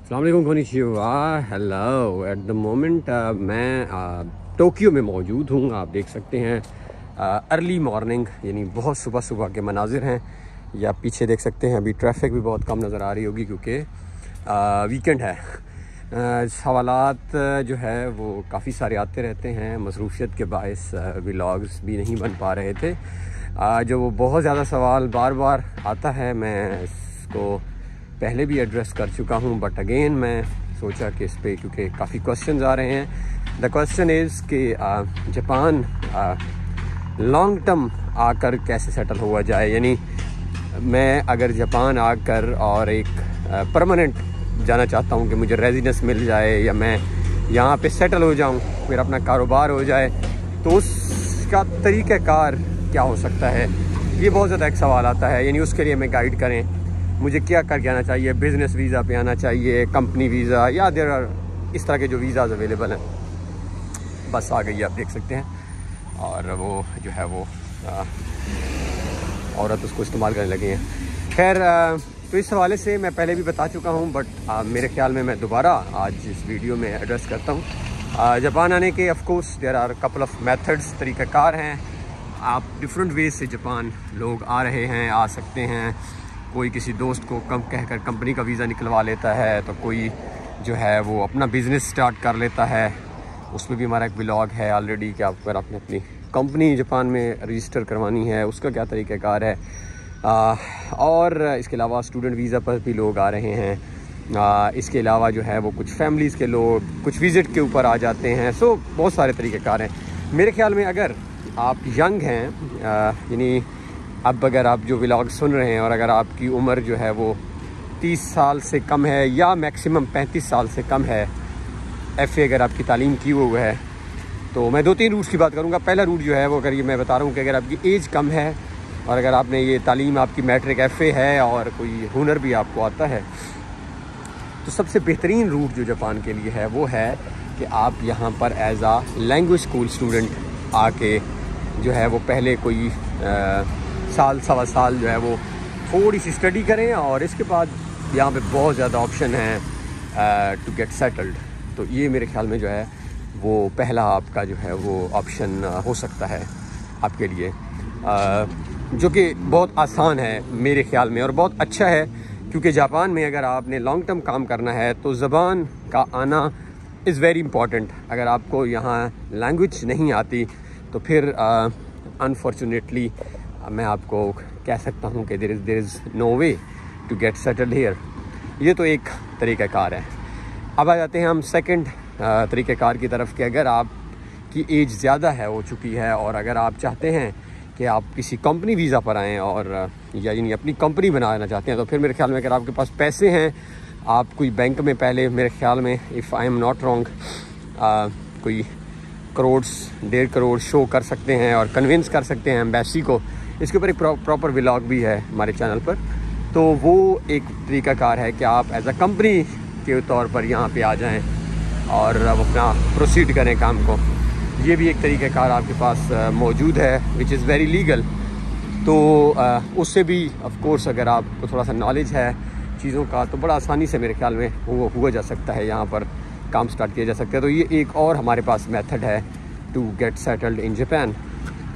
अस्सलाम वालेकुम konnichiwa, hello. At the moment मैं टोक्यो में मौजूद हूँ। आप देख सकते हैं अर्ली मॉर्निंग, यानी बहुत सुबह सुबह के मनाजिर हैं। या पीछे देख सकते हैं अभी ट्रैफिक भी बहुत कम नज़र आ रही होगी क्योंकि वीकेंड है। सवालात जो है वो काफ़ी सारे आते रहते हैं। मसरूफियत के बायस व्लॉग्स भी नहीं बन पा रहे थे। जो वो बहुत ज़्यादा सवाल बार बार आता है, मैं इसको पहले भी एड्रेस कर चुका हूँ, बट अगेन मैं सोचा कि इस पे क्योंकि काफ़ी क्वेश्चंस आ रहे हैं। द क्वेश्चन इज़ कि जापान लॉन्ग टर्म आकर कैसे सेटल हुआ जाए। यानी मैं अगर जापान आकर और एक परमानेंट जाना चाहता हूँ कि मुझे रेजिडेंस मिल जाए या मैं यहाँ पे सेटल हो जाऊँ, मेरा अपना कारोबार हो जाए, तो उसका तरीक़ाकार क्या हो सकता है, ये बहुत ज़्यादा एक सवाल आता है। यानी उसके लिए मैं गाइड करें, मुझे क्या करके आना चाहिए, बिज़नेस वीज़ा पे आना चाहिए, कंपनी वीज़ा, या देर आर इस तरह के जो वीज़ाज़ अवेलेबल हैं। बस आ गई, आप देख सकते हैं। और वो जो है वो औरत उसको इस्तेमाल करने लगी हैं। खैर, तो इस हवाले से मैं पहले भी बता चुका हूँ, बट मेरे ख़्याल में मैं दोबारा आज इस वीडियो में एड्रेस करता हूँ। जापान आने के of course there are couple of methods, तरीक़ाकार हैं। आप डिफरेंट वेज से जापान लोग आ रहे हैं, आ सकते हैं। कोई किसी दोस्त को कम कहकर कंपनी का वीज़ा निकलवा लेता है, तो कोई जो है वो अपना बिज़नेस स्टार्ट कर लेता है। उसमें भी हमारा एक व्लॉग है ऑलरेडी कि अगर आपने अपनी कंपनी जापान में रजिस्टर करवानी है उसका क्या तरीक़ाकार है। और इसके अलावा स्टूडेंट वीज़ा पर भी लोग आ रहे हैं। इसके अलावा जो है वो कुछ फैमिलीज़ के लोग कुछ विज़िट के ऊपर आ जाते हैं। सो बहुत सारे तरीक़ाकार हैं। मेरे ख़्याल में अगर आप यंग हैं, यानी अब अगर आप जो व्लॉग सुन रहे हैं और अगर आपकी उम्र जो है वो 30 साल से कम है या मैक्सिमम 35 साल से कम है, FA अगर आपकी तालीम की हुई है, तो मैं 2-3 रूट्स की बात करूँगा। पहला रूट जो है वो, अगर ये मैं बता रहा हूँ कि अगर आपकी एज कम है और अगर आपने ये तालीम आपकी मैट्रिक FA है और कोई हुनर भी आपको आता है, तो सबसे बेहतरीन रूट जो जापान के लिए है वो है कि आप यहाँ पर एज आ लैंग्वेज स्कूल स्टूडेंट आके जो है वो पहले कोई साल सवा साल जो है वो थोड़ी सी स्टडी करें, और इसके बाद यहाँ पे बहुत ज़्यादा ऑप्शन हैं टू गेट सेटल्ड। तो ये मेरे ख्याल में जो है वो पहला आपका जो है वो ऑप्शन हो सकता है आपके लिए, जो कि बहुत आसान है मेरे ख्याल में और बहुत अच्छा है। क्योंकि जापान में अगर आपने लॉन्ग टर्म काम करना है तो ज़बान का आना इज़ वेरी इंपॉर्टेंट। अगर आपको यहाँ लैंग्वेज नहीं आती तो फिर अनफॉर्चुनेटली मैं आपको कह सकता हूँ कि there is no way to get settled here. ये तो एक तरीक़ाकार है। अब आ जाते हैं हम सेकंड तरीक़ाकार की तरफ कि अगर आपकी एज ज़्यादा है, हो चुकी है, और अगर आप चाहते हैं कि आप किसी कंपनी वीज़ा पर आएँ और यानी अपनी कंपनी बनाना चाहते हैं, तो फिर मेरे ख्याल में अगर आपके पास पैसे हैं, आप कोई बैंक में पहले मेरे ख्याल में if I am not wrong कोई 1.5 करोड़ शो कर सकते हैं और कन्विंस कर सकते हैं एम्बेसी को। इसके ऊपर एक प्रॉपर व्लॉग भी है हमारे चैनल पर। तो वो एक तरीक़ाकार है कि आप एज अ कंपनी के तौर पर यहाँ पे आ जाएं और अब अपना प्रोसीड करें काम को। ये भी एक तरीक़ाकार आपके पास मौजूद है विच इज़ वेरी लीगल। तो उससे भी ऑफ कोर्स अगर आपको थोड़ा सा नॉलेज है चीज़ों का तो बड़ा आसानी से मेरे ख्याल में हुआ जा सकता है, यहाँ पर काम स्टार्ट किया जा सकता है। तो ये एक और हमारे पास मेथड है to get settled in Japan.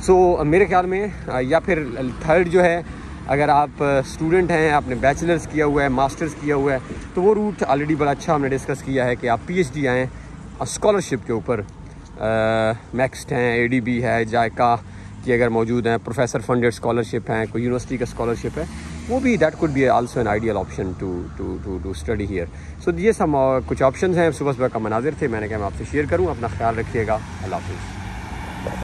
So मेरे ख्याल में या फिर थर्ड जो है, अगर आप स्टूडेंट हैं, आपने बैचलर्स किया हुआ है, मास्टर्स किया हुआ है, तो वो रूट ऑलरेडी बड़ा अच्छा हमने डिस्कस किया है कि आप PhD आएँ और स्कॉलरशिप के ऊपर। मैक्स्ट हैं, ADB है, जायका की अगर मौजूद हैं, प्रोफेसर फंडेड स्कॉलरशिप हैं, कोई यूनिवर्सिटी का स्कॉलरशिप है, वो भी that could be also an ideal option to study here. So ये सब कुछ ऑप्शंस हैं। सुबह सुबह का मनाजिर थे, मैंने कहा मैं आपसे शेयर करूँ। अपना ख्याल रखिएगा। अल्लाह हाफ़िज़।